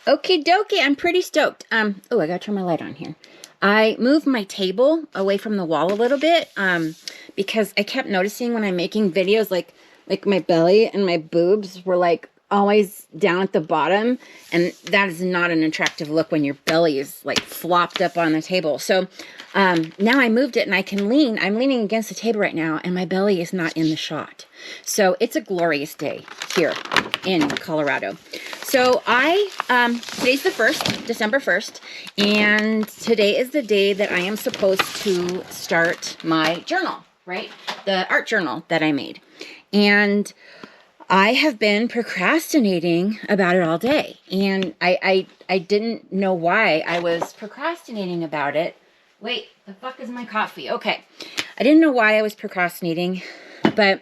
Okie dokie, I'm pretty stoked. Oh, I gotta turn my light on here. I moved my table away from the wall a little bit, because I kept noticing when I'm making videos, like my belly and my boobs were like always down at the bottom, and that is not an attractive look when your belly is like flopped up on the table. So now I moved it and I can lean. I'm leaning against the table right now and my belly is not in the shot. So it's a glorious day here in Colorado. So today's the 1st, December 1st, and today is the day that I am supposed to start my journal, right? The art journal that I made. And I have been procrastinating about it all day, and I didn't know why I was procrastinating about it. Wait, the fuck is my coffee? Okay. I didn't know why I was procrastinating, but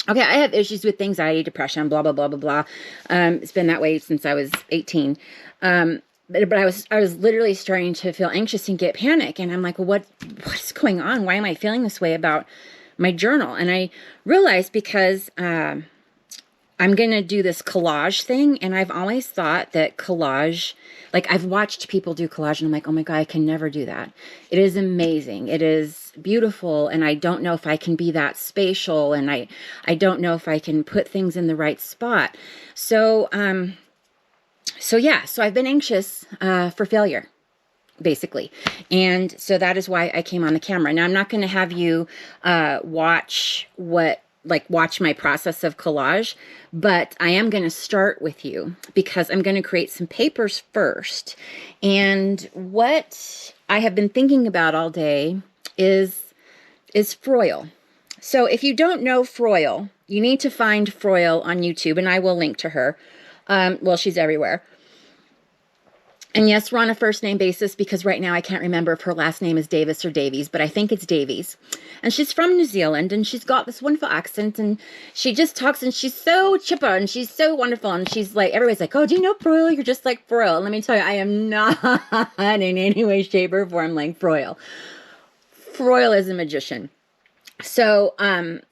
okay, I have issues with anxiety, depression, blah, blah, blah, blah, blah. It's been that way since I was 18. But I was literally starting to feel anxious and get panic. And I'm like, well, what's going on? Why am I feeling this way about my journal? And I realized because I'm going to do this collage thing. And I've always thought that collage, like I've watched people do collage and I'm like, oh my God, I can never do that. It is amazing. It is beautiful. And I don't know if I can be that spatial. And I don't know if I can put things in the right spot. So I've been anxious for failure, basically. And so that is why I came on the camera. Now I'm not going to have you watch my process of collage, but I am going to start with you because I'm going to create some papers first. And what I have been thinking about all day is Froyle. So if you don't know Froyle, you need to find Froyle on YouTube, and I will link to her. Well, she's everywhere. And yes, we're on a first name basis because right now I can't remember if her last name is Davis or Davies, but I think it's Davies. And she's from New Zealand and she's got this wonderful accent and she just talks and she's so chipper and she's so wonderful. And she's like, everybody's like, oh, do you know Froyle? You're just like Froyle. And let me tell you, I am not in any way, shape, or form like Froyle. Froyle is a magician. So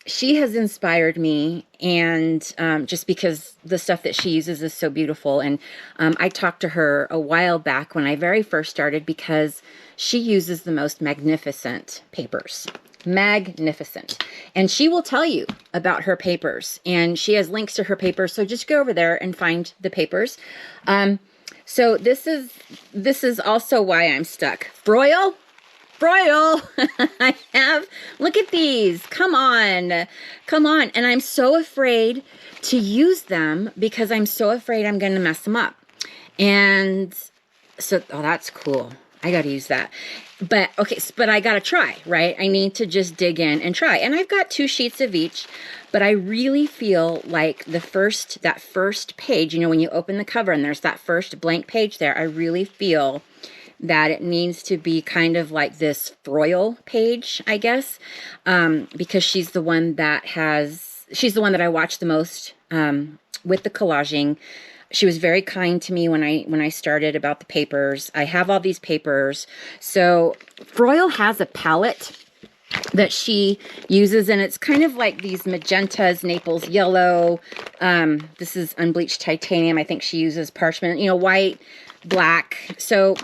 she has inspired me, and just because the stuff that she uses is so beautiful. And I talked to her a while back when I very first started because she uses the most magnificent papers. Magnificent. And she will tell you about her papers, and she has links to her papers. So just go over there and find the papers. So this is also why I'm stuck. Froyle. Look at these. Come on. And I'm so afraid to use them because I'm so afraid I'm going to mess them up. And so, oh, that's cool. I got to use that. But okay, but I got to try, right? I need to just dig in and try. And I've got 2 sheets of each, but I really feel like that first page, when you open the cover and there's that first blank page there, I really feel that it needs to be kind of like this Froyle page, I guess, because she's the one that I watched the most with the collaging. She was very kind to me when I started about the papers. I have all these papers. So Froyle has a palette that she uses, and it's kind of like these magentas, Naples yellow. This is unbleached titanium. I think she uses parchment, white, black. So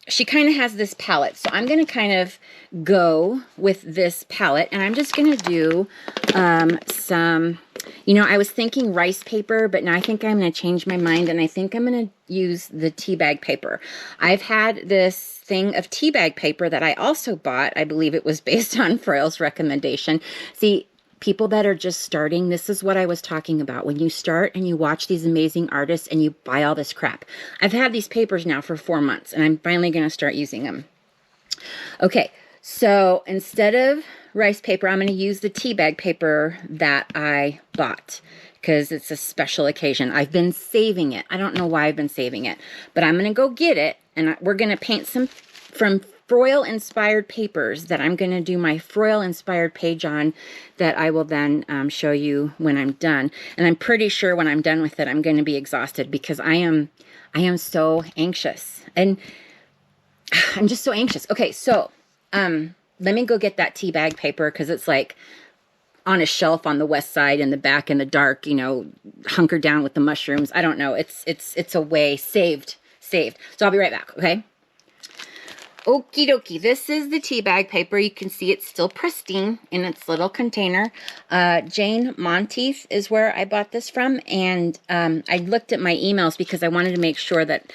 she kind of has this palette. So I'm going to kind of go with this palette, and I'm just going to do some, I was thinking rice paper, but now I think I'm going to change my mind, and I think I'm going to use the tea bag paper. I've had this thing of tea bag paper that I also bought. I believe it was based on Froyle's recommendation. See, people that are just starting, this is what I was talking about. When you start and you watch these amazing artists and you buy all this crap. I've had these papers now for 4 months and I'm finally going to start using them. Okay, so instead of rice paper, I'm going to use the tea bag paper that I bought because it's a special occasion. I've been saving it. I don't know why I've been saving it, but I'm going to go get it and we're going to paint some from Froyle inspired papers that I'm going to do my Froyle inspired page on that I will then show you when I'm done. And I'm pretty sure when I'm done with it, I'm going to be exhausted because I am so anxious. And I'm just so anxious. Okay, so let me go get that tea bag paper because it's like on a shelf on the west side in the back in the dark, you know, hunkered down with the mushrooms. I don't know. It's a way saved. So I'll be right back, okay? Okie dokie. This is the tea bag paper. You can see it's still pristine in its little container. Jane Monteith is where I bought this from, and I looked at my emails because I wanted to make sure that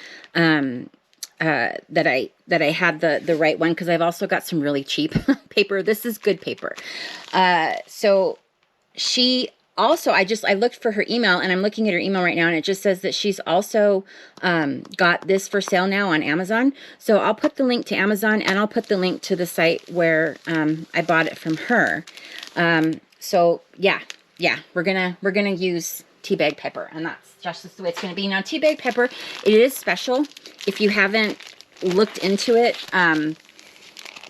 that I had the right one, because I've also got some really cheap paper. This is good paper. So she also, I looked for her email, and I'm looking at her email right now, and it just says that she's also got this for sale now on Amazon. So I'll put the link to Amazon, and I'll put the link to the site where I bought it from her. So yeah, we're gonna use tea bag paper, and that's just the way it's gonna be. Now, tea bag paper, it is special. If you haven't looked into it, God,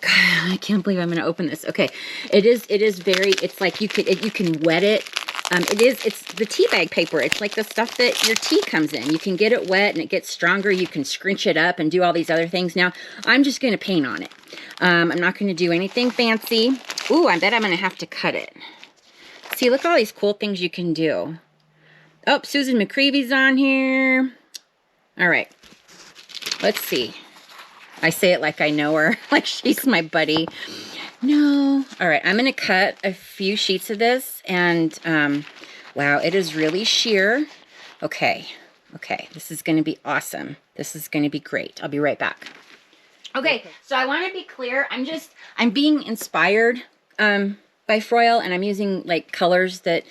I can't believe I'm gonna open this. Okay, it is very, it's like you can wet it. It's the tea bag paper. It's like the stuff that your tea comes in. You can get it wet and it gets stronger. You can scrunch it up and do all these other things. Now, I'm just going to paint on it. I'm not going to do anything fancy. Ooh, I bet I'm going to have to cut it. See, look at all these cool things you can do. Oh, Susan McCreevy's on here. All right. Let's see. I say it like I know her, like she's my buddy. No. All right, I'm going to cut a few sheets of this, and wow, it is really sheer. Okay, this is going to be awesome. This is going to be great. I'll be right back. Okay, so I want to be clear. I'm being inspired by Froyle, and I'm using like colors that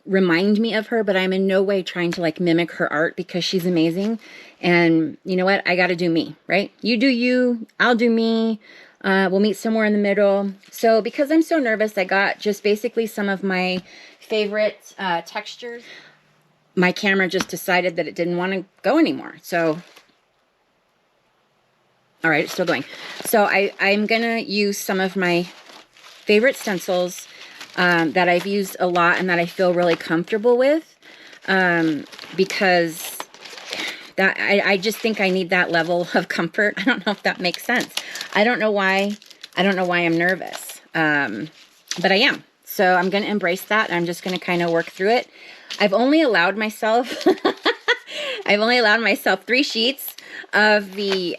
remind me of her, but I'm in no way trying to like mimic her art, because she's amazing. And you know what? I got to do me, right? You do you, I'll do me. We'll meet somewhere in the middle. So because I'm so nervous, I got just basically some of my favorite textures. My camera just decided that it didn't want to go anymore. So, all right, it's still going. So I'm going to use some of my favorite stencils that I've used a lot and that I feel really comfortable with, because I just think I need that level of comfort. I don't know if that makes sense. I don't know why I'm nervous, but I am. So I'm going to embrace that. I'm just going to kind of work through it. I've only allowed myself 3 sheets of the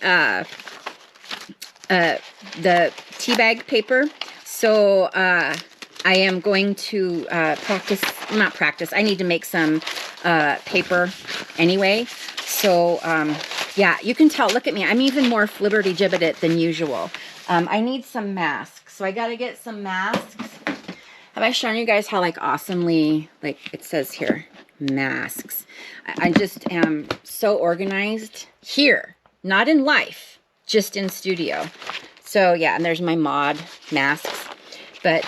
tea bag paper. So I am going to not practice. I need to make some paper anyway. So, yeah, you can tell, look at me. I'm even more flibberty-gibbeted than usual. I need some masks. So I got to get some masks. Have I shown you guys how, like, awesomely, like, it says here, masks. I just am so organized here. Not in life, just in studio. So, yeah, and there's my mod masks. But,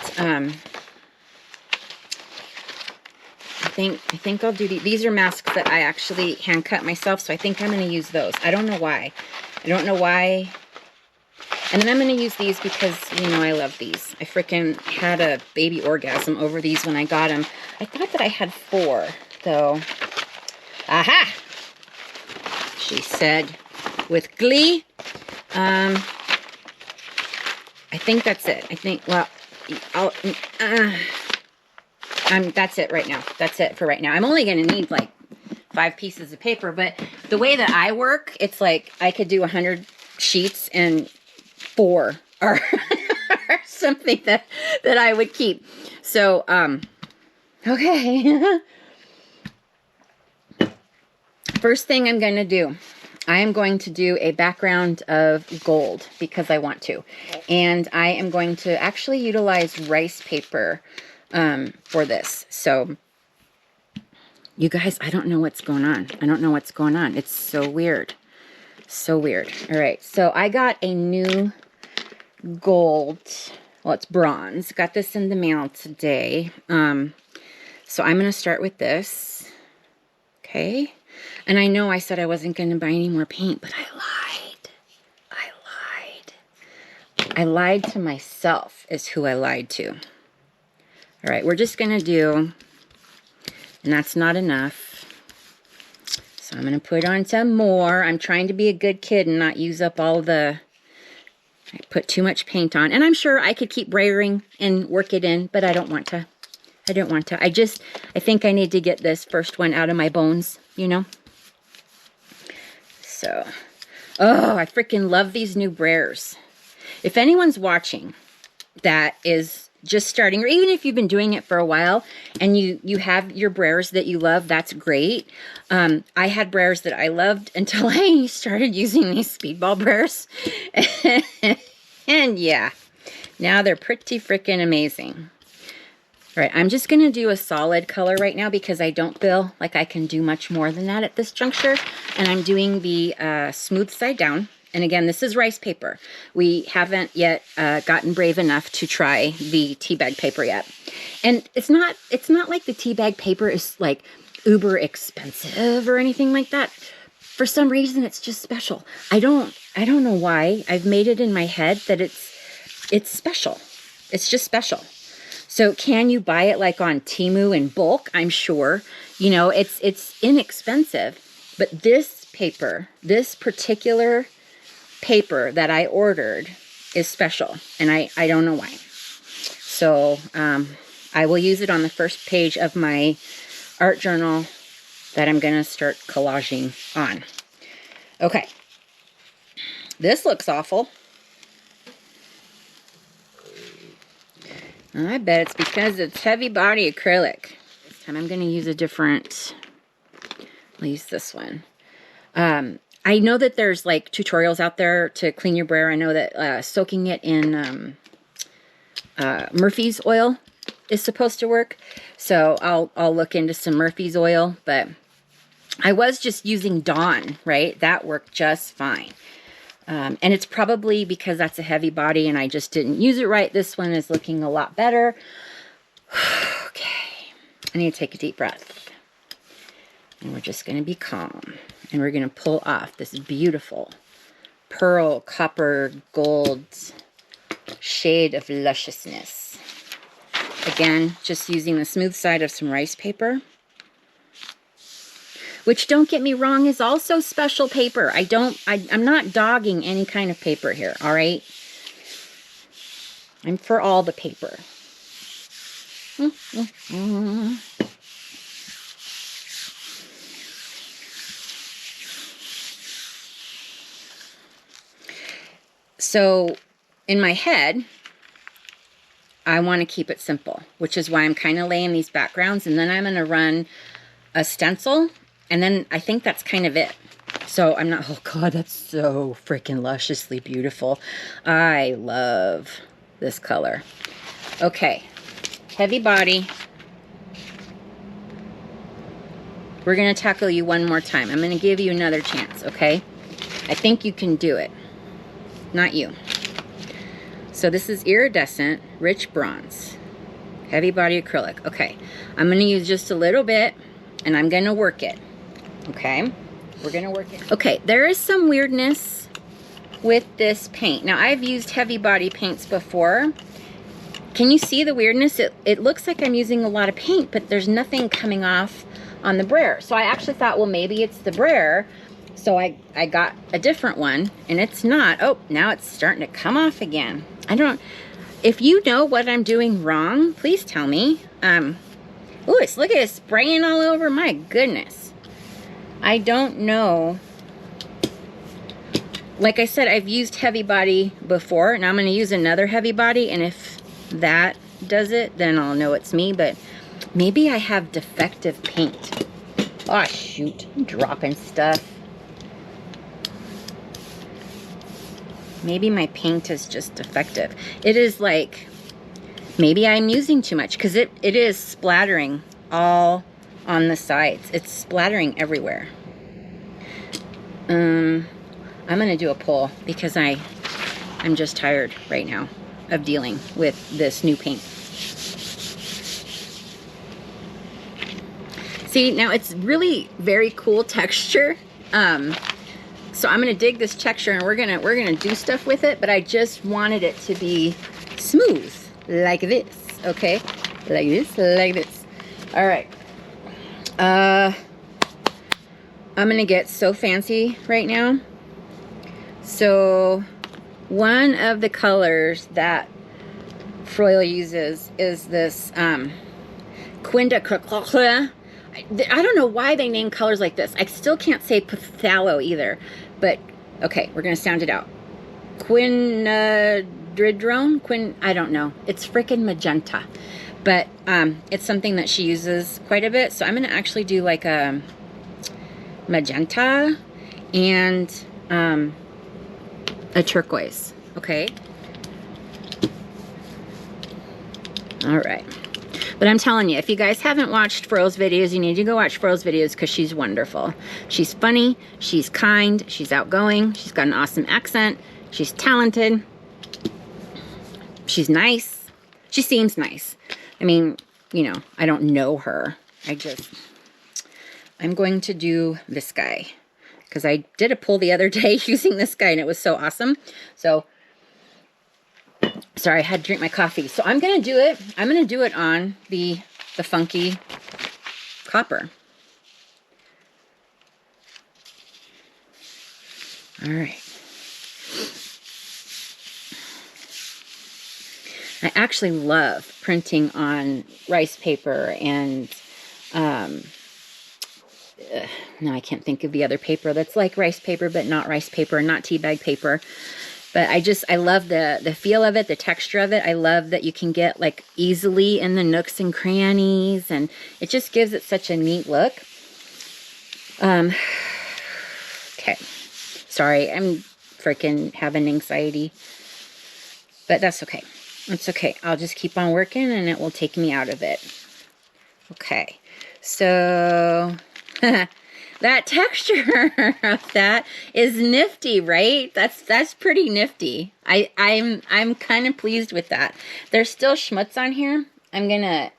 I think I'll do these are masks that I actually hand cut myself, so I think I'm going to use those. I don't know why. And then I'm going to use these because, you know, I love these. I freaking had a baby orgasm over these when I got them. I thought that I had 4, though. Aha! She said with glee. I think that's it. I think, well, that's it right now. That's it for right now. I'm only going to need like 5 pieces of paper, but the way that I work, it's like I could do 100 sheets and 4 are something that I would keep. So, okay. First thing I'm going to do, I am going to do a background of gold because I want to. And I am going to actually utilize rice paper for this. So, you guys, I don't know what's going on. It's so weird. So weird. All right. So, I got a new gold. Well, it's bronze. Got this in the mail today. So, I'm going to start with this. Okay. And I know I said I wasn't going to buy any more paint, but I lied to myself is who I lied to. All right, we're just going to do, and that's not enough. So I'm going to put on some more. I'm trying to be a good kid and not use up all I put too much paint on. And I'm sure I could keep brayering and work it in, but I don't want to. I didn't want to. I think I need to get this first one out of my bones, you know? So, oh, I freaking love these new brairs. If anyone's watching that is just starting, or even if you've been doing it for a while and you have your brairs that you love, that's great. I had brairs that I loved until I started using these speedball brairs. And yeah, now they're pretty freaking amazing. All right, I'm just going to do a solid color right now because I don't feel like I can do much more than that at this juncture. And I'm doing the smooth side down. And again, this is rice paper. We haven't yet gotten brave enough to try the tea bag paper yet. And it's not like the tea bag paper is like uber expensive or anything like that. For some reason, it's just special. I don't know why. I've made it in my head that it's special. It's just special. So can you buy it like on Temu in bulk? I'm sure. You know, it's inexpensive. But this paper, this particular paper that I ordered is special. And I don't know why. So I will use it on the first page of my art journal that I'm going to start collaging on. Okay. This looks awful. I bet it's because it's heavy body acrylic. This time I'm going to use a different, I'll use this one. I know that there's like tutorials out there to clean your brayer. I know that soaking it in Murphy's oil is supposed to work. So I'll look into some Murphy's oil, but I was just using Dawn, right? That worked just fine. And it's probably because that's a heavy body and I just didn't use it right. This one is looking a lot better. Okay. I need to take a deep breath. And we're just going to be calm. And we're going to pull off this beautiful pearl, copper, gold shade of lusciousness. Again, just using the smooth side of some rice paper. Which, don't get me wrong, is also special paper. I'm not dogging any kind of paper here, all right? I'm for all the paper. So, in my head, I want to keep it simple, which is why I'm kind of laying these backgrounds, and then I'm going to run a stencil. And then I think that's kind of it. So I'm not, oh God, that's so freaking lusciously beautiful. I love this color. Okay, heavy body. We're gonna tackle you one more time. I'm gonna give you another chance, okay? I think you can do it. Not you. So this is iridescent, rich bronze, heavy body acrylic. Okay, I'm gonna use just a little bit and I'm gonna work it. Okay, we're gonna work it. Okay, there is some weirdness with this paint. Now, I've used heavy body paints before. Can you see the weirdness? It looks like I'm using a lot of paint, but there's nothing coming off on the brayer. So I actually thought, well, maybe it's the brayer. So I got a different one, and it's not. Oh, now it's starting to come off again. I don't, if you know what I'm doing wrong, please tell me. Ooh, look at it spraying all over, my goodness. I don't know. Like I said, I've used heavy body before, and I'm going to use another heavy body, and if that does it, then I'll know it's me, but maybe I have defective paint. Oh, shoot. I'm dropping stuff. Maybe my paint is just defective. It is like, maybe I'm using too much, because it is splattering all on the sides. It's splattering everywhere. I'm gonna do a pull because I'm just tired right now of dealing with this new paint. See, now it's really very cool texture. So I'm gonna dig this texture and we're gonna do stuff with it, but I just wanted it to be smooth like this, okay? Like this, like this. All right. I'm gonna get so fancy right now. So one of the colors that Froyle uses is this Quinda. I don't know why they name colors like this. I still can't say phthalo either. But, okay, we're going to sound it out. Quinadridrone? I don't know. It's freaking magenta. But it's something that she uses quite a bit. So I'm going to actually do like a magenta and a turquoise. Okay. All right. But I'm telling you, if you guys haven't watched Froyle's videos, you need to go watch Froyle's videos because she's wonderful. She's funny. She's kind. She's outgoing. She's got an awesome accent. She's talented. She's nice. She seems nice. I mean, you know, I don't know her. I'm going to do this guy because I did a pull the other day using this guy and it was so awesome. So, sorry, I had to drink my coffee. So I'm going to do it. I'm going to do it on the funky copper. All right. I actually love printing on rice paper and, no, I can't think of the other paper that's like rice paper, but not rice paper, not tea bag paper. But I love the feel of it, the texture of it. I love that you can get like easily in the nooks and crannies, and it just gives it such a neat look. Okay. Sorry, I'm freaking having anxiety. But that's okay. It's okay. I'll just keep on working and it will take me out of it. Okay. So that texture of that is nifty, right? That's pretty nifty. I'm kind of pleased with that. There's still schmutz on here. I'm gonna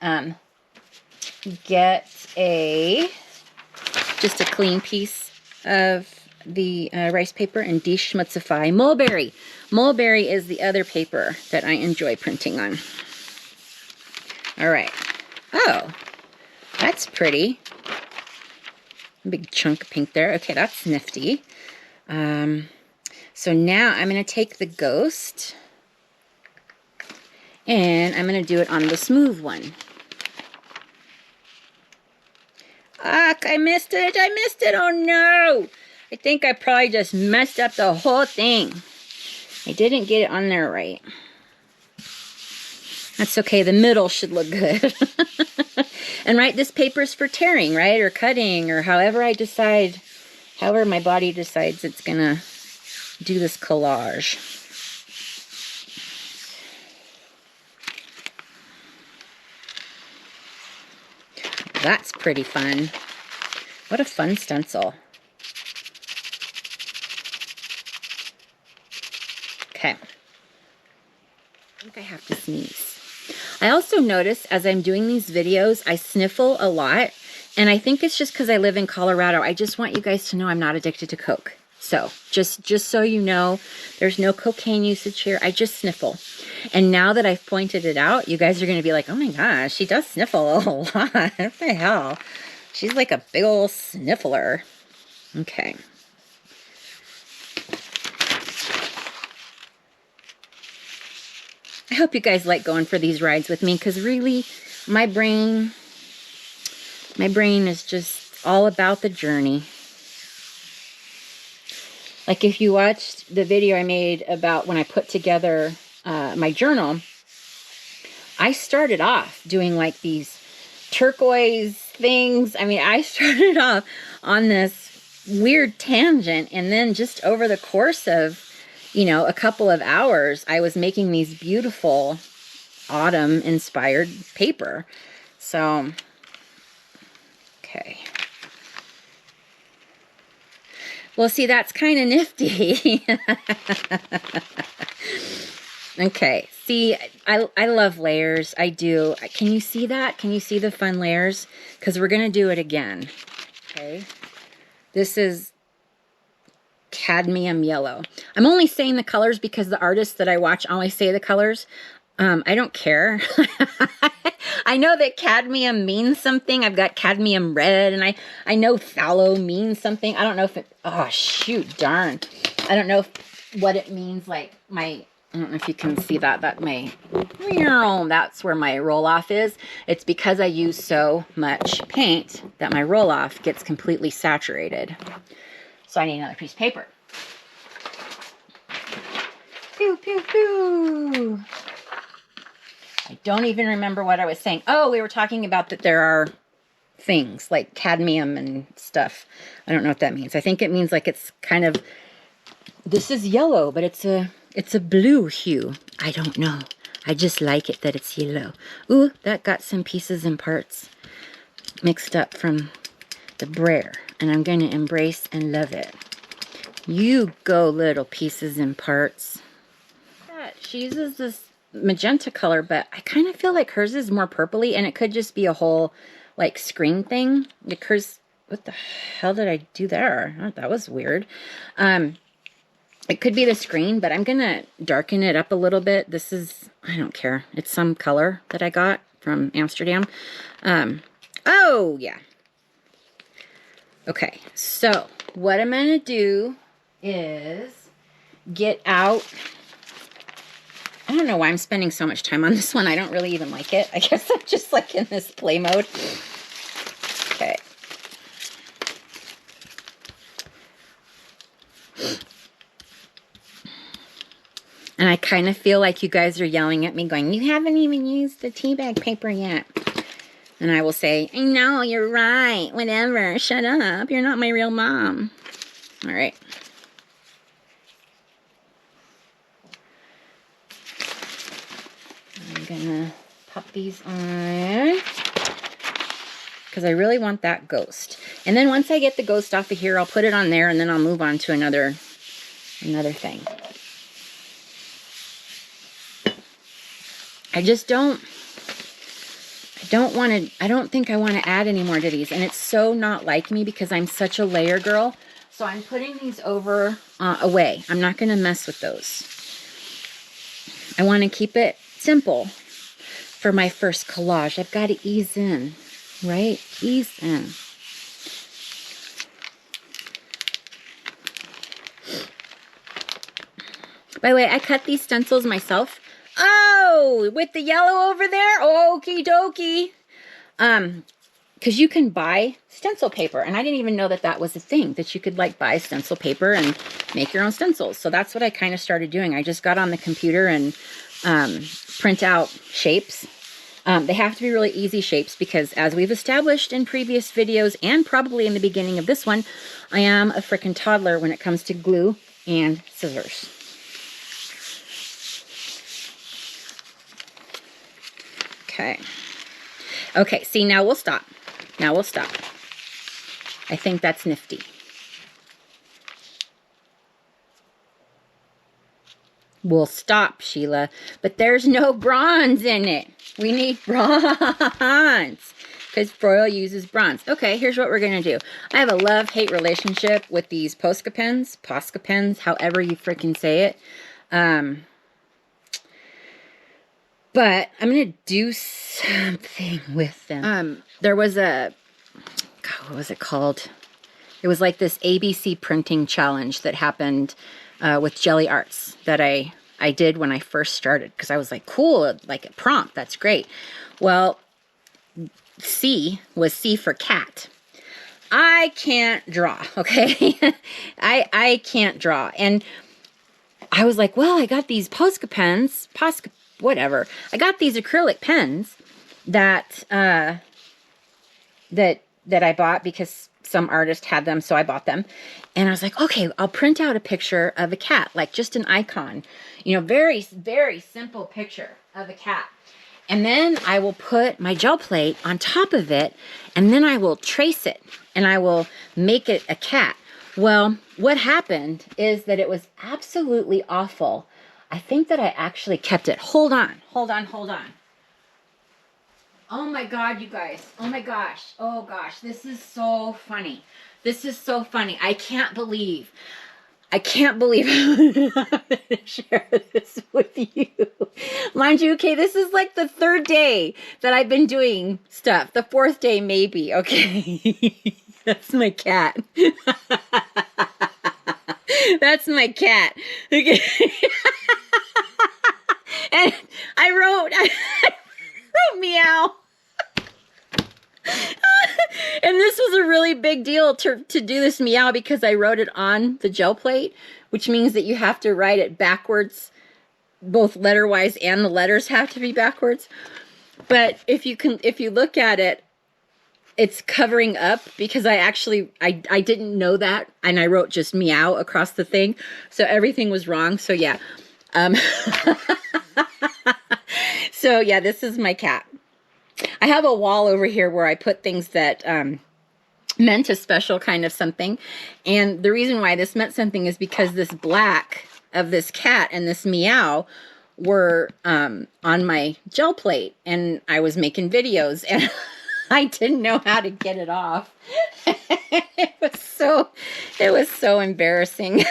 get just a clean piece of the rice paper and deschmutzify. Mulberry. Mulberry is the other paper that I enjoy printing on. All right. Oh, that's pretty. A big chunk of pink there. Okay, that's nifty. So now I'm going to take the ghost and I'm going to do it on the smooth one. Ah, I missed it. I missed it. Oh, no. I think I probably just messed up the whole thing. I didn't get it on there right. That's okay. The middle should look good. And right, this paper's for tearing, right? Or cutting, or however my body decides it's going to do this collage. That's pretty fun. What a fun stencil. Okay. I think I have to sneeze. I also notice as I'm doing these videos, I sniffle a lot. And I think it's just because I live in Colorado. I just want you guys to know I'm not addicted to Coke. So just so you know, there's no cocaine usage here. I just sniffle. And now that I've pointed it out, you guys are going to be like, oh my gosh, she does sniffle a lot. What the hell? She's like a big old sniffler. Okay. I hope you guys like going for these rides with me because really my brain is just all about the journey. Like if you watched the video I made about when I put together my journal, I started off doing like these turquoise things. I mean, I started off on this weird tangent, and then just over the course of, you know, a couple of hours, I was making these beautiful autumn-inspired paper. So, okay. Well, see, that's kind of nifty. Okay, see, I love layers. I do. Can you see that? Can you see the fun layers? Because we're going to do it again. Okay. This is cadmium yellow. I'm only saying the colors because the artists that I watch always say the colors. I don't care. I know that cadmium means something. I've got cadmium red, and I know phthalo means something. I don't know if it, oh shoot, darn. I don't know what it means, like my I don't know if you can see that. That's where my roll-off is. It's because I use so much paint that my roll-off gets completely saturated. So I need another piece of paper. Pew, pew, pew. I don't even remember what I was saying. Oh, we were talking about that there are things like cadmium and stuff. I don't know what that means. I think it means like it's kind of, this is yellow, but it's a blue hue. I don't know. I just like it that it's yellow. Ooh, that got some pieces and parts mixed up from the brayer. And I'm going to embrace and love it. You go, little pieces and parts. She uses this magenta color, but I kind of feel like hers is more purpley, and it could just be a whole like screen thing. Like hers, what the hell did I do there? Oh, that was weird. It could be the screen, but I'm gonna darken it up a little bit. This is, I don't care. It's some color that I got from Amsterdam. Oh yeah. Okay, so what I'm gonna do is get out. I don't know why I'm spending so much time on this one. I don't really even like it. I guess I'm just like in this play mode. Okay. And I kind of feel like you guys are yelling at me going, you haven't even used the tea bag paper yet. And I will say, I know, you're right. Whatever. Shut up. You're not my real mom. All right. I'm gonna pop these on because I really want that ghost. And then once I get the ghost off of here, I'll put it on there, and then I'll move on to another thing. I don't think I want to add any more to these. And it's so not like me because I'm such a layer girl. So I'm putting these over away. I'm not going to mess with those. I want to keep it simple for my first collage. I've got to ease in, right? Ease in. By the way, I cut these stencils myself. Oh, with the yellow over there? Okie dokie. Because you can buy stencil paper. And I didn't even know that that was a thing, that you could like buy stencil paper and make your own stencils. So that's what I kind of started doing. I just got on the computer and print out shapes. They have to be really easy shapes because as we've established in previous videos and probably in the beginning of this one, I am a frickin' toddler when it comes to glue and scissors. Okay. Okay, see, now we'll stop. Now we'll stop. I think that's nifty. We'll stop, Sheila. But there's no bronze in it. We need bronze. Because Froyle uses bronze. Okay, here's what we're going to do. I have a love-hate relationship with these Posca pens, however you freaking say it. But I'm going to do something with them. There was a, God, what was it called? It was like this ABC printing challenge that happened with Jelly Arts that I did when I first started. Because I was like, cool, like a prompt, that's great. Well, C was C for cat. I can't draw, okay? I can't draw. And I was like, well, I got these Posca pens, whatever. I got these acrylic pens that that I bought because some artist had them, so I bought them. And I was like, okay, I'll print out a picture of a cat, like just an icon. You know, very, very simple picture of a cat. And then I will put my gel plate on top of it, and then I will trace it, and I will make it a cat. Well, what happened is that it was absolutely awful. I think that I actually kept it. Hold on. Oh my God, you guys. Oh my gosh. Oh gosh. This is so funny. This is so funny. I can't believe I'm going to share this with you. Mind you, okay, this is like the third day that I've been doing stuff. The fourth day, maybe. Okay. That's my cat. That's my cat. Okay. big deal to do this meow because I wrote it on the gel plate, which means that you have to write it backwards, both letter-wise and the letters have to be backwards. But if you look at it, it's covering up because I didn't know that, and I wrote just meow across the thing, so everything was wrong. So yeah, so yeah, this is my cat. I have a wall over here where I put things that meant a special kind of something, and the reason why this meant something is because this black of this cat and this meow were on my gel plate, and I was making videos, and I didn't know how to get it off. It was so embarrassing.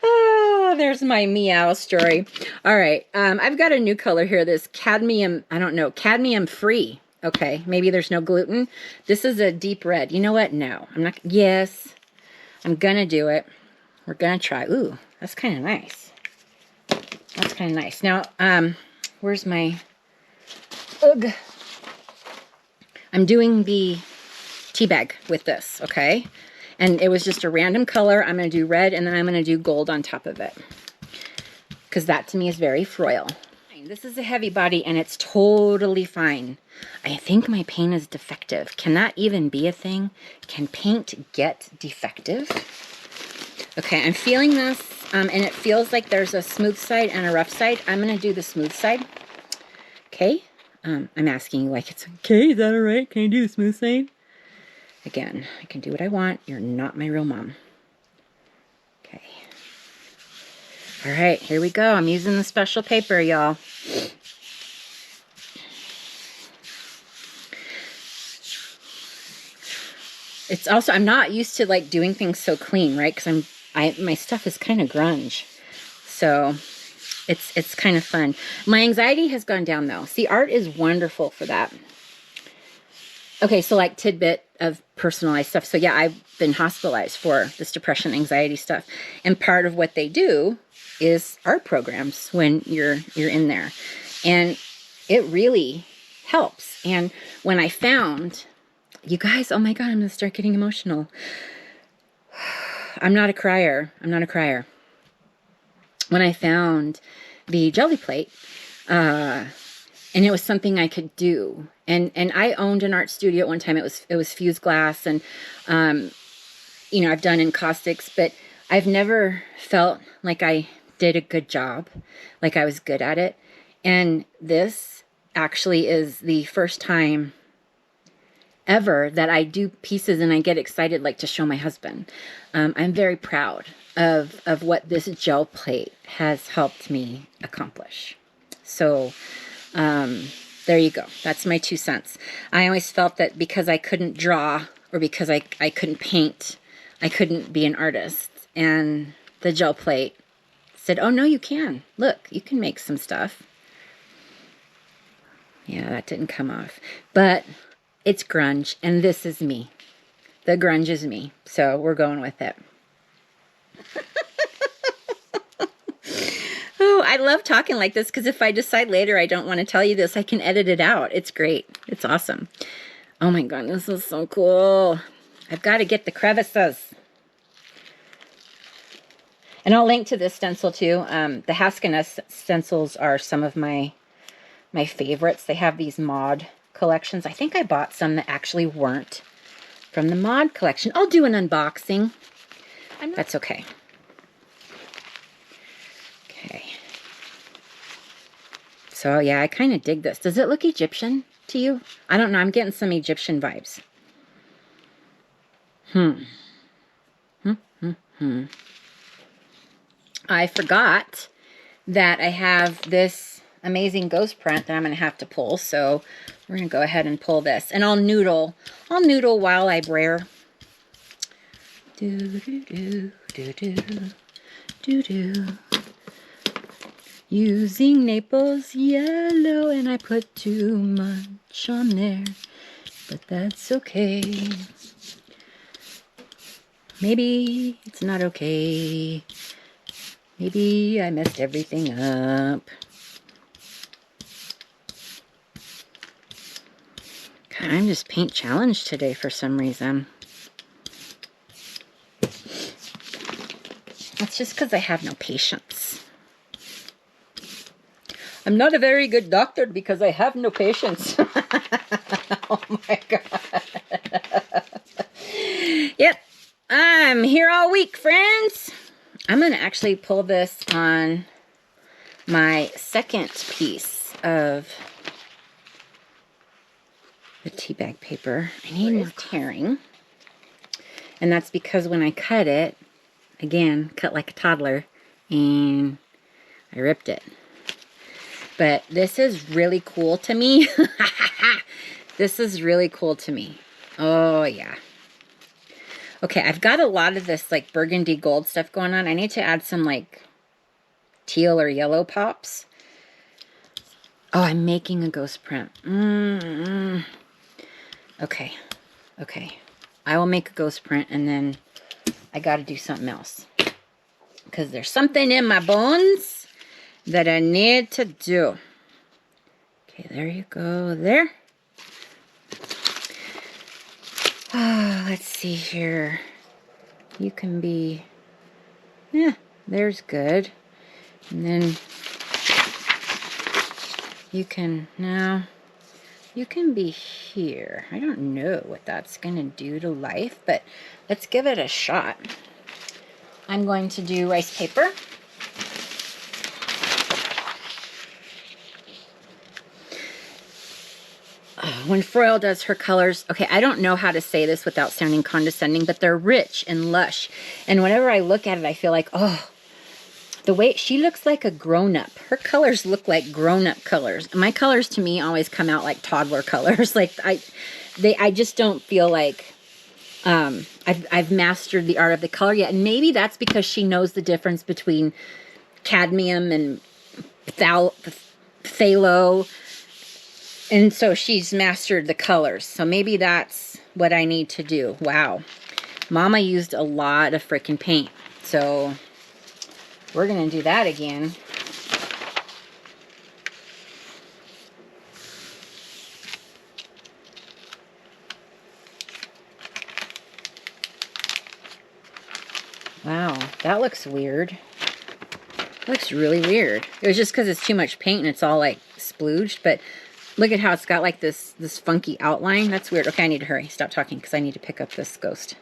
Oh, there's my meow story. All right, I've got a new color here, this cadmium, I don't know, cadmium free. Okay, maybe there's no gluten. This is a deep red. You know what? No, I'm not. Yes, I'm gonna do it. We're gonna try. Ooh, that's kind of nice. That's kind of nice. Now, where's my... Ugh. I'm doing the tea bag with this, okay? And it was just a random color. I'm going to do red, and then I'm going to do gold on top of it. Because that, to me, is very Froyle. This is a heavy body, and it's totally fine. I think my paint is defective. Can that even be a thing? Can paint get defective? Okay, I'm feeling this, and it feels like there's a smooth side and a rough side. I'm going to do the smooth side. Okay. I'm asking you like it's okay. Is that all right? Can I do the smooth side? Again, I can do what I want. You're not my real mom. Okay. All right, here we go. I'm using the special paper, y'all. It's also, I'm not used to like doing things so clean, right? Because my stuff is kind of grunge. So it's kind of fun. My anxiety has gone down though. See, art is wonderful for that. Okay, so like tidbit of personalized stuff. So yeah, I've been hospitalized for this depression, anxiety stuff. And part of what they do is art programs when you're in there. And it really helps. And when I found, you guys, oh my God, I'm gonna start getting emotional. I'm not a crier. I'm not a crier. When I found the jelly plate, and it was something I could do, and I owned an art studio at one time. It was fused glass, and you know, I've done encaustics, but I've never felt like I did a good job, like I was good at it. And this actually is the first time ever that I do pieces and I get excited like to show my husband. I'm very proud of what this gel plate has helped me accomplish. So there you go. That's my 2 cents. I always felt that because I couldn't draw or because I couldn't paint, I couldn't be an artist. And the gel plate said, oh no, you can. Look, you can make some stuff. Yeah, that didn't come off. But it's grunge, and this is me. The grunge is me, so we're going with it. Oh, I love talking like this, because if I decide later I don't want to tell you this, I can edit it out. It's great. It's awesome. Oh my God, this is so cool. I've got to get the crevices. And I'll link to this stencil too. The Haskelless stencils are some of my favorites. They have these mod collections. I think I bought some that actually weren't from the mod collection. I'll do an unboxing. That's okay. Okay. So yeah, I kind of dig this. Does it look Egyptian to you? I don't know. I'm getting some Egyptian vibes. I forgot that I have this amazing ghost print that I'm going to have to pull. So we're going to go ahead and pull this. And I'll noodle while I brayer. Using Naples yellow, and I put too much on there, but that's okay. Maybe it's not okay. Maybe I messed everything up. I'm just paint challenged today for some reason. It's just because I have no patience. I'm not a very good doctor because I have no patience. Oh my God. Yep. I'm here all week, friends. I'm going to actually pull this on my second piece of the tea bag paper. I need more tearing. And that's because when I cut it, again, cut like a toddler, and I ripped it. But this is really cool to me. This is really cool to me. Oh, yeah. Okay, I've got a lot of this, like, burgundy gold stuff going on. I need to add some, like, teal or yellow pops. Oh, I'm making a ghost print. Okay. Okay. I will make a ghost print, and then I got to do something else. Because there's something in my bones that I need to do. Okay, there you go. There. Oh, let's see here. You can be... Yeah, there's good. And then you can... Now, you can be here. I don't know what that's going to do to life, but let's give it a shot. I'm going to do rice paper. When Froyle does her colors, okay, I don't know how to say this without sounding condescending, but they're rich and lush. And whenever I look at it, I feel like, oh, the way she looks like a grown-up. Her colors look like grown-up colors. My colors to me always come out like toddler colors. Like I just don't feel like I've mastered the art of the color yet. And maybe that's because she knows the difference between cadmium and phthalo. And so she's mastered the colors. So maybe that's what I need to do. Wow. Mama used a lot of freaking paint. So we're going to do that again. Wow, that looks weird. It looks really weird. It was just because it's too much paint and it's all like splooged, but look at how it's got like this funky outline. That's weird. Okay, I need to hurry. Stop talking because I need to pick up this ghost.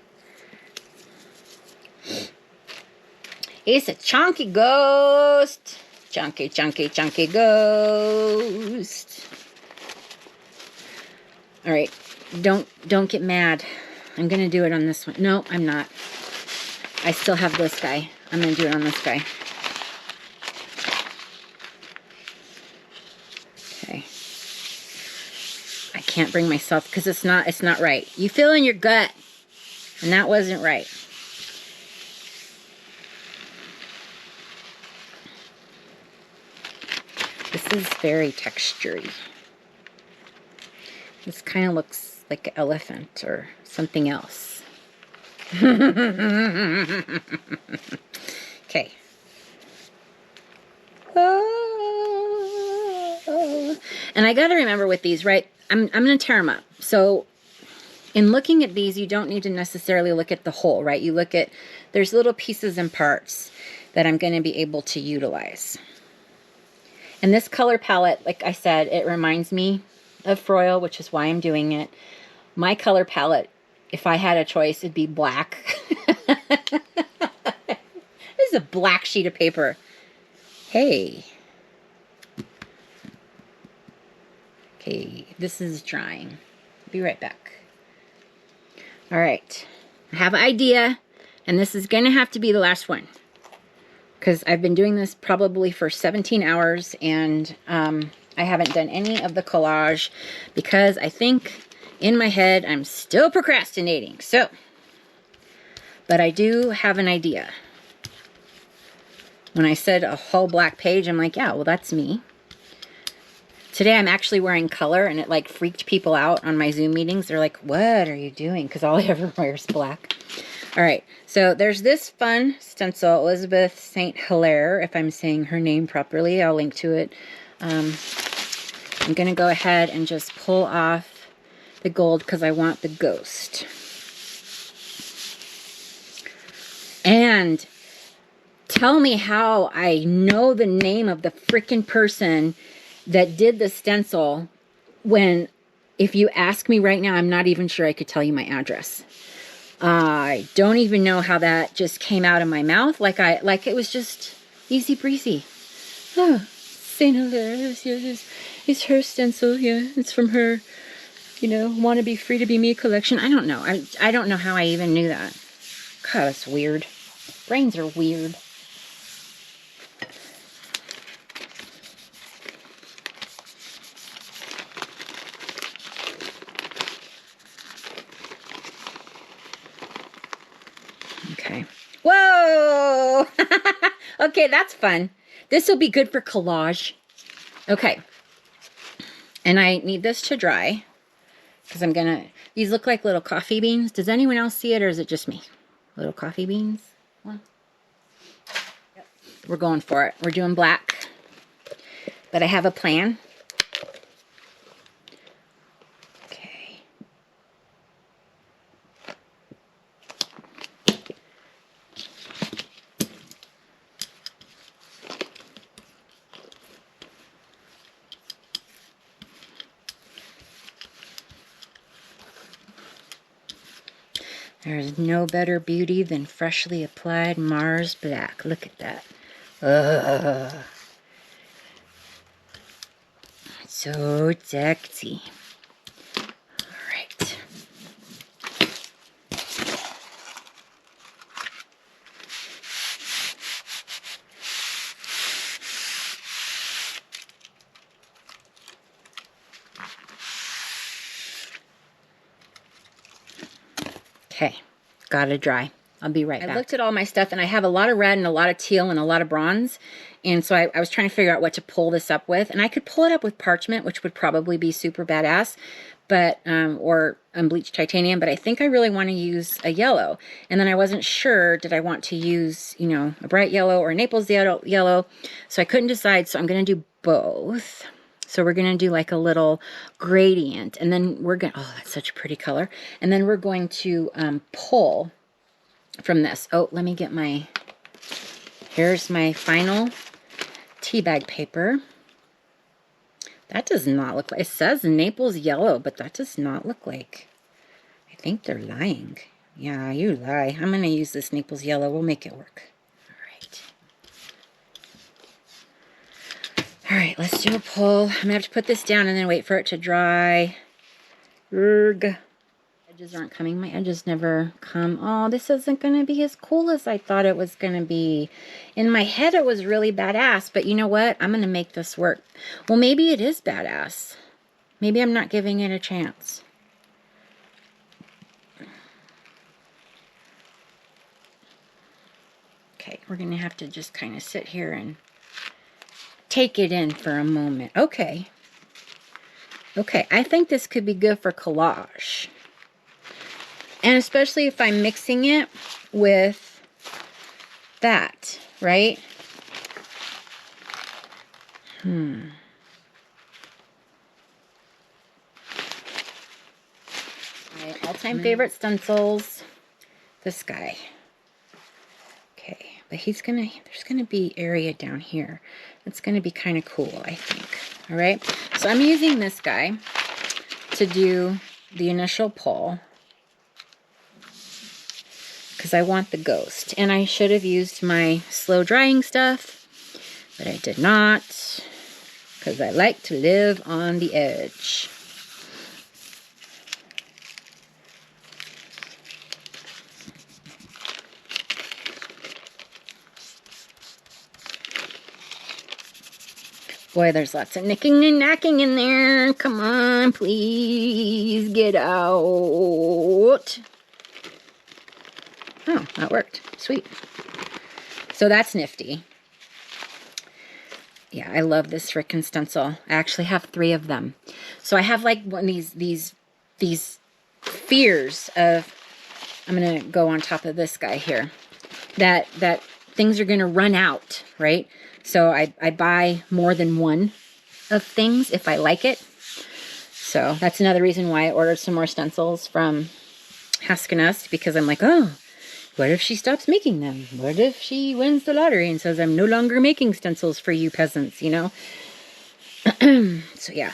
It's a chunky ghost. Chunky, chunky, chunky ghost. All right, don't get mad. I'm gonna do it on this one. No, I'm not. I still have this guy. I'm gonna do it on this guy. Okay. I can't bring myself because it's not right. You feel in your gut, and that wasn't right. This is very textury. This kind of looks like an elephant or something else. Okay. Oh. And I got to remember with these, right? I'm going to tear them up. So in looking at these, you don't need to necessarily look at the whole, right? You look at, there's little pieces and parts that I'm going to be able to utilize. And this color palette, like I said, it reminds me of Froyle, which is why I'm doing it. My color palette, if I had a choice, it'd be black. This is a black sheet of paper. Hey. Okay, this is drying. Be right back. All right. I have an idea, and this is going to have to be the last one. Because I've been doing this probably for 17 hours, and I haven't done any of the collage because I think in my head I'm still procrastinating. So, but I do have an idea. When I said a whole black page, I'm like, yeah, well, that's me. Today I'm actually wearing color, and it like freaked people out on my Zoom meetings. They're like, what are you doing? Because all I ever wear is black. All right, so there's this fun stencil, Elizabeth St. Hilaire, if I'm saying her name properly. I'll link to it. I'm going to go ahead and just pull off the gold because I want the ghost. And tell me how I know the name of the freaking person that did the stencil when, if you ask me right now, I'm not even sure I could tell you my address. I don't even know how that just came out of my mouth. Like it was just easy breezy. Oh, St. Hilarious. Yeah, it's her stencil. Yeah, it's from her, you know, Want to Be Free to Be Me collection. I don't know. I don't know how I even knew that. God, that's weird. Brains are weird. Okay. Whoa! Okay, that's fun. This will be good for collage. Okay. And I need this to dry because I'm gonna, these look like little coffee beans. Does anyone else see it or is it just me? Little coffee beans? Well, yep. We're going for it. We're doing black. But I have a plan. Okay. There's no better beauty than freshly applied Mars Black. Look at that. Ugh. So sexy. All right. Okay, gotta dry. I'll be right back. I looked at all my stuff and I have a lot of red and a lot of teal and a lot of bronze. And so I was trying to figure out what to pull this up with. And I could pull it up with parchment, which would probably be super badass, but or unbleached titanium. But I think I really want to use a yellow. And then I wasn't sure, did I want to use, you know, a bright yellow or a Naples yellow? So I couldn't decide. So I'm going to do both. So we're going to do like a little gradient. And then we're going to, oh, that's such a pretty color. And then we're going to pull from this. Oh, let me get my, here's my final tea bag paper. That does not look like, it says Naples yellow, but that does not look like, I think they're lying. Yeah, you lie. I'm going to use this Naples yellow. We'll make it work. All right, let's do a pull. I'm going to have to put this down and then wait for it to dry. Erg. Edges aren't coming. My edges never come. Oh, this isn't going to be as cool as I thought it was going to be. In my head, it was really badass, but you know what? I'm going to make this work. Well, maybe it is badass. Maybe I'm not giving it a chance. Okay, we're going to have to just kind of sit here and take it in for a moment. Okay. Okay, I think this could be good for collage. And especially if I'm mixing it with that, right? My all-time favorite stencils, this guy. Okay, but he's gonna, there's gonna be area down here. It's gonna be kind of cool, I think. All right, so I'm using this guy to do the initial pull because I want the ghost. And I should have used my slow drying stuff, but I did not because I like to live on the edge. Boy, there's lots of nicking and knacking in there. Come on, please get out. Oh, that worked. Sweet. So that's nifty. Yeah, I love this frickin' stencil. I actually have 3 of them. So I have like one of these fears of, I'm gonna go on top of this guy here, that things are gonna run out, right? So I buy more than one of things if I like it. So that's another reason why I ordered some more stencils from Haskinest, because I'm like, oh, what if she stops making them? What if she wins the lottery and says, I'm no longer making stencils for you peasants, you know? So yeah.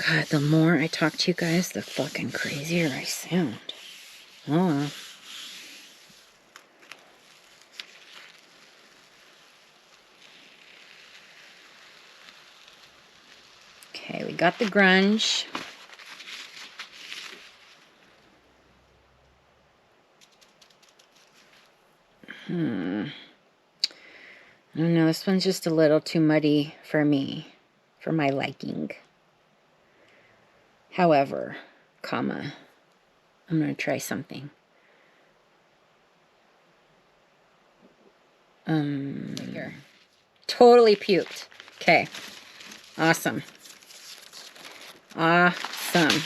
God, the more I talk to you guys, the fucking crazier I sound. Oh. Okay, we got the grunge. I don't know, this one's just a little too muddy for me, for my liking. However, comma, I'm going to try something. Here. Totally puked. Okay. Awesome. Awesome.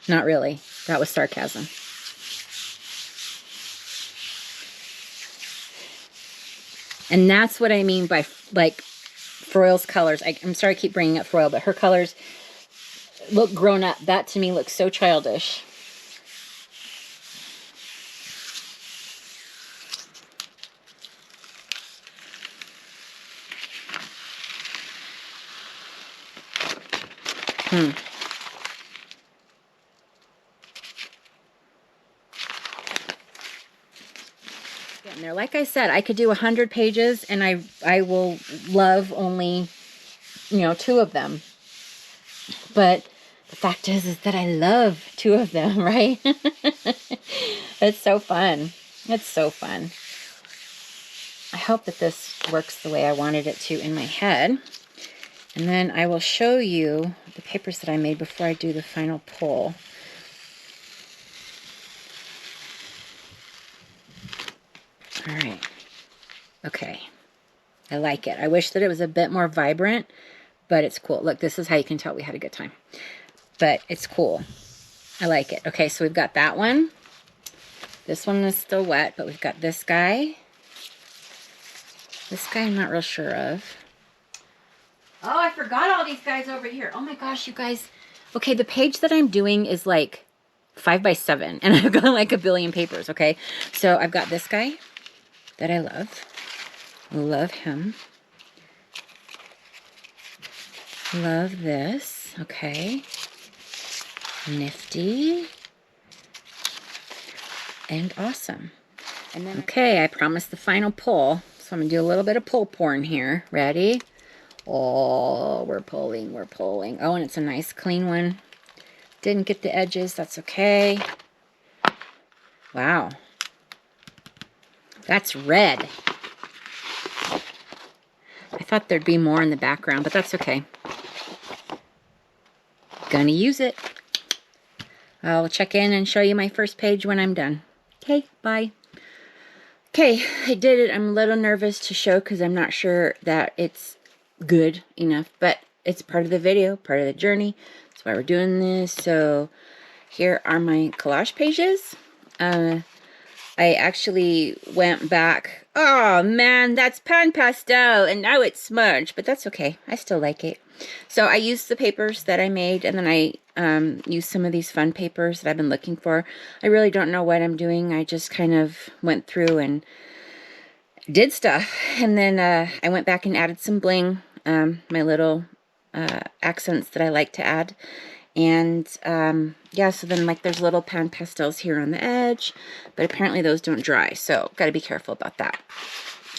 Not really. That was sarcasm. And that's what I mean by, like, Froyle's colors. I'm sorry I keep bringing up Froyle, but her colors look grown up. That to me looks so childish. Getting there. Like I said, I could do 100 pages, and I will love only, you know, 2 of them. But the fact is that I love 2 of them, right? It's so fun. It's so fun. I hope that this works the way I wanted it to in my head. And then I will show you the papers that I made before I do the final pull. All right. Okay. I like it. I wish that it was a bit more vibrant, but it's cool. Look, this is how you can tell we had a good time. But it's cool. I like it. Okay, so we've got that one. This one is still wet, but we've got this guy. This guy I'm not real sure of. Oh, I forgot all these guys over here. Oh my gosh, you guys. Okay, the page that I'm doing is like 5 by 7, and I've got like a billion papers, okay? So I've got this guy that I love. Love him. Love this, okay. Nifty. And awesome. And then, okay, I promised the final pull. So I'm gonna do a little bit of pull porn here. Ready? Oh, we're pulling, we're pulling. Oh, and it's a nice clean one. Didn't get the edges, that's okay. Wow. That's red. I thought there'd be more in the background, but that's okay. Gonna use it. I'll check in and show you my first page when I'm done. Okay, bye. Okay, I did it. I'm a little nervous to show because I'm not sure that it's good enough, but it's part of the video, part of the journey. That's why we're doing this. So here are my collage pages. I actually went back. Oh man, that's pan pastel and now it's smudged, but that's okay. I still like it. So I used the papers that I made, and then I used some of these fun papers that I've been looking for. I really don't know what I'm doing. I just kind of went through and did stuff. And then I went back and added some bling, my little accents that I like to add. And yeah, so then like there's little pan pastels here on the edge, but apparently those don't dry, so got to be careful about that.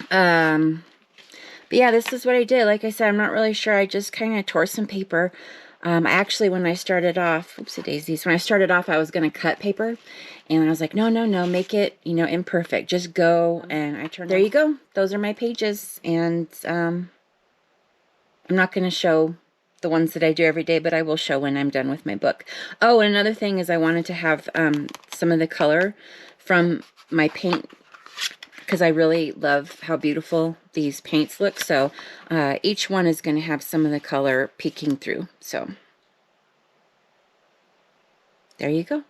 But yeah, this is what I did. Like I said, I'm not really sure. I just kind of tore some paper. Actually, when I started off, oopsie daisies, when I started off, I was going to cut paper, and I was like, no, make it, you know, imperfect. Just go, and I turned. There you go. Those are my pages, and I'm not going to show the ones that I do every day, but I will show when I'm done with my book. Oh, and another thing is I wanted to have some of the color from my paint, because I really love how beautiful these paints look. So each one is going to have some of the color peeking through. So there you go.